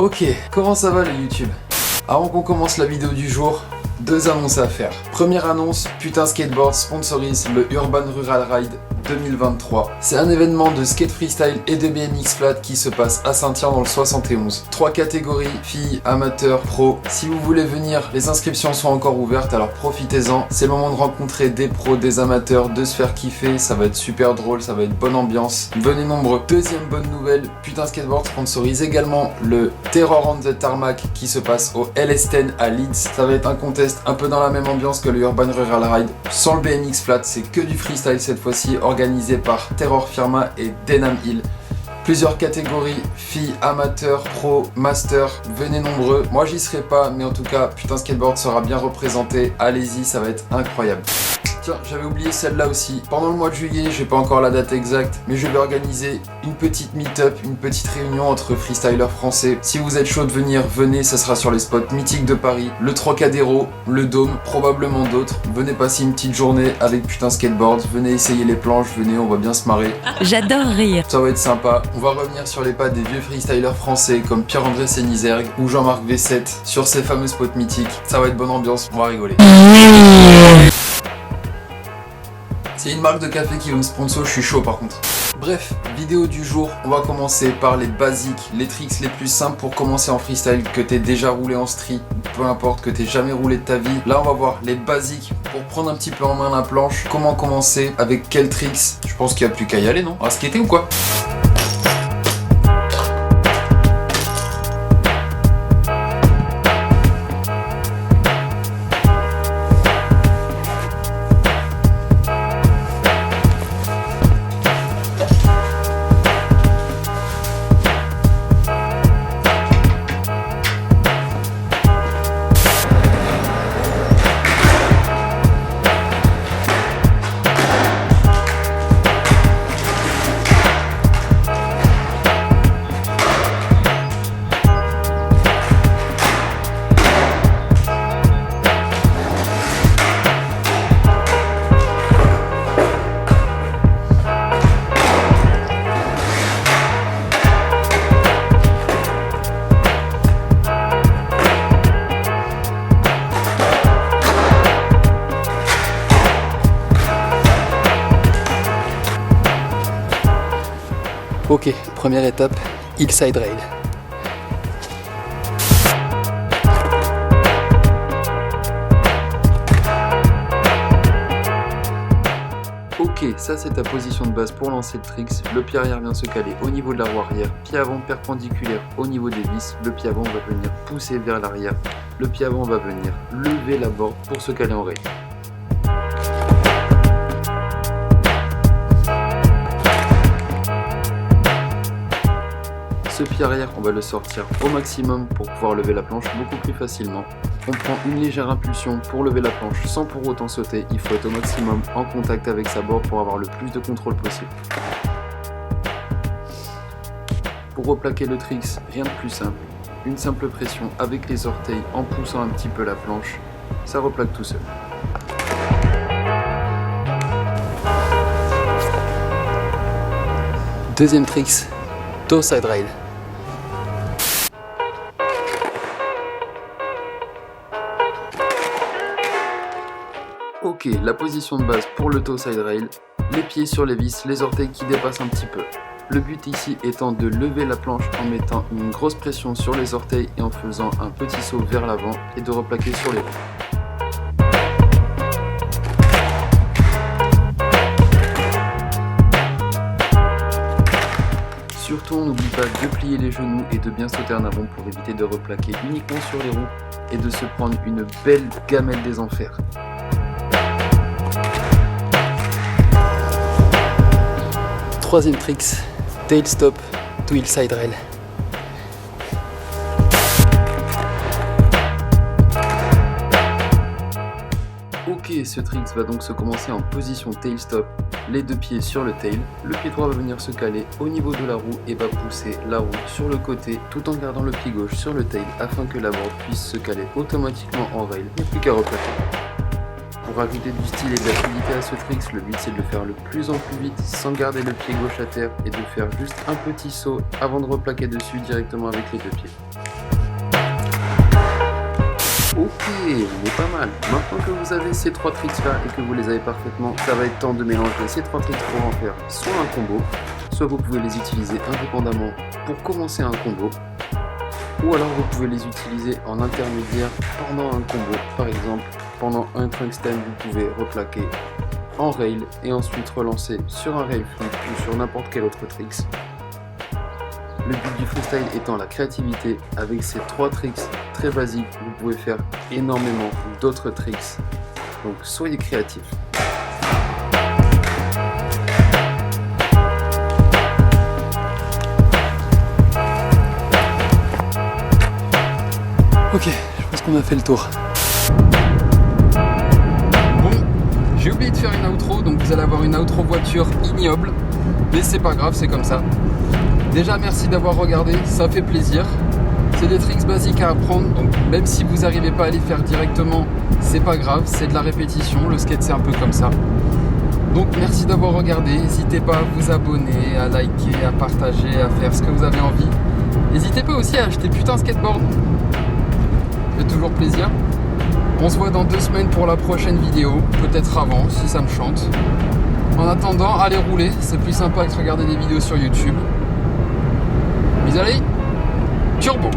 Ok, comment ça va le YouTube? Avant qu'on commence la vidéo du jour, deux annonces à faire. Première annonce, Putain Skateboard sponsorise le Urban Rural Ride 2023. C'est un événement de skate freestyle et de BMX flat qui se passe à Saint-Yves dans le 71. 3 catégories, filles, amateurs, pros. Si vous voulez venir, les inscriptions sont encore ouvertes, alors profitez-en. C'est le moment de rencontrer des pros, des amateurs, de se faire kiffer. Ça va être super drôle, ça va être bonne ambiance. Venez nombreux. Deuxième bonne nouvelle, Putain Skateboard sponsorise également le Terror on the Tarmac qui se passe au LS10 à Leeds. Ça va être un contest un peu dans la même ambiance que le Urban Rural Ride. Sans le BMX flat, c'est que du freestyle cette fois-ci, organisé par Terror Firma et Denham Hill. Plusieurs catégories, filles, amateurs, pro, master, venez nombreux. Moi j'y serai pas, mais en tout cas, Putain Skateboard sera bien représenté. Allez-y, ça va être incroyable. Tiens, j'avais oublié celle-là aussi. Pendant le mois de juillet, j'ai pas encore la date exacte, mais je vais organiser une petite meet-up, une petite réunion entre freestylers français. Si vous êtes chaud de venir, venez, ça sera sur les spots mythiques de Paris, le Trocadéro, le Dôme, probablement d'autres. Venez passer une petite journée avec Putain Skateboard, venez essayer les planches, venez, on va bien se marrer. J'adore rire. Ça va être sympa. On va revenir sur les pas des vieux freestylers français comme Pierre-André Sénizergue ou Jean-Marc V7 sur ces fameux spots mythiques. Ça va être bonne ambiance, on va rigoler. C'est une marque de café qui veut me sponsor, je suis chaud par contre. Bref, vidéo du jour, on va commencer par les basiques, les tricks les plus simples pour commencer en freestyle, que t'aies déjà roulé en street, peu importe, que t'aies jamais roulé de ta vie. Là on va voir les basiques pour prendre un petit peu en main la planche, comment commencer, avec quels tricks. Je pense qu'il n'y a plus qu'à y aller, non? On va skater ou quoi? Ok, première étape, hillside rail. Ok, ça c'est ta position de base pour lancer le tricks. Le pied arrière vient se caler au niveau de la roue arrière, pied avant perpendiculaire au niveau des vis. Le pied avant va venir pousser vers l'arrière. Le pied avant va venir lever la board pour se caler en rail. Ce pied arrière, on va le sortir au maximum pour pouvoir lever la planche beaucoup plus facilement. On prend une légère impulsion pour lever la planche sans pour autant sauter. Il faut être au maximum en contact avec sa board pour avoir le plus de contrôle possible. Pour replaquer le tricks, rien de plus simple. Une simple pression avec les orteils en poussant un petit peu la planche, ça replaque tout seul. Deuxième tricks, toe side rail. Ok, la position de base pour le toe side rail, les pieds sur les vis, les orteils qui dépassent un petit peu. Le but ici étant de lever la planche en mettant une grosse pression sur les orteils et en faisant un petit saut vers l'avant et de replaquer sur les roues. Surtout on n'oublie pas de plier les genoux et de bien sauter en avant pour éviter de replaquer uniquement sur les roues et de se prendre une belle gamelle des enfers. Troisième tricks, tail stop to hillside rail. Ok, ce tricks va donc se commencer en position tail stop, les deux pieds sur le tail. Le pied droit va venir se caler au niveau de la roue et va pousser la roue sur le côté tout en gardant le pied gauche sur le tail afin que la board puisse se caler automatiquement en rail, il n'y a plus qu'à replaquer. Pour ajouter du style et de la fluidité à ce tricks, le but c'est de le faire le plus en plus vite sans garder le pied gauche à terre et de faire juste un petit saut avant de replaquer dessus directement avec les deux pieds. Ok, on est pas mal. Maintenant que vous avez ces 3 tricks là et que vous les avez parfaitement, ça va être temps de mélanger ces 3 tricks pour en faire soit un combo, soit vous pouvez les utiliser indépendamment pour commencer un combo, ou alors vous pouvez les utiliser en intermédiaire pendant un combo. Par exemple, pendant un tungsten, vous pouvez replaquer en rail et ensuite relancer sur un rail flip ou sur n'importe quel autre tricks. Le but du freestyle étant la créativité, avec ces 3 tricks très basiques, vous pouvez faire énormément d'autres tricks. Donc soyez créatifs. Ok, je pense qu'on a fait le tour. Bon, j'ai oublié de faire une outro, donc vous allez avoir une outro voiture ignoble. Mais c'est pas grave, c'est comme ça. Déjà, merci d'avoir regardé, ça fait plaisir. C'est des tricks basiques à apprendre, donc même si vous n'arrivez pas à les faire directement, c'est pas grave, c'est de la répétition. Le skate, c'est un peu comme ça. Donc merci d'avoir regardé. N'hésitez pas à vous abonner, à liker, à partager, à faire ce que vous avez envie. N'hésitez pas aussi à acheter putain skateboard. Ça fait toujours plaisir. On se voit dans 2 semaines pour la prochaine vidéo, peut-être avant si ça me chante. En attendant, allez rouler, c'est plus sympa que de regarder des vidéos sur YouTube. Mais allez, turbo!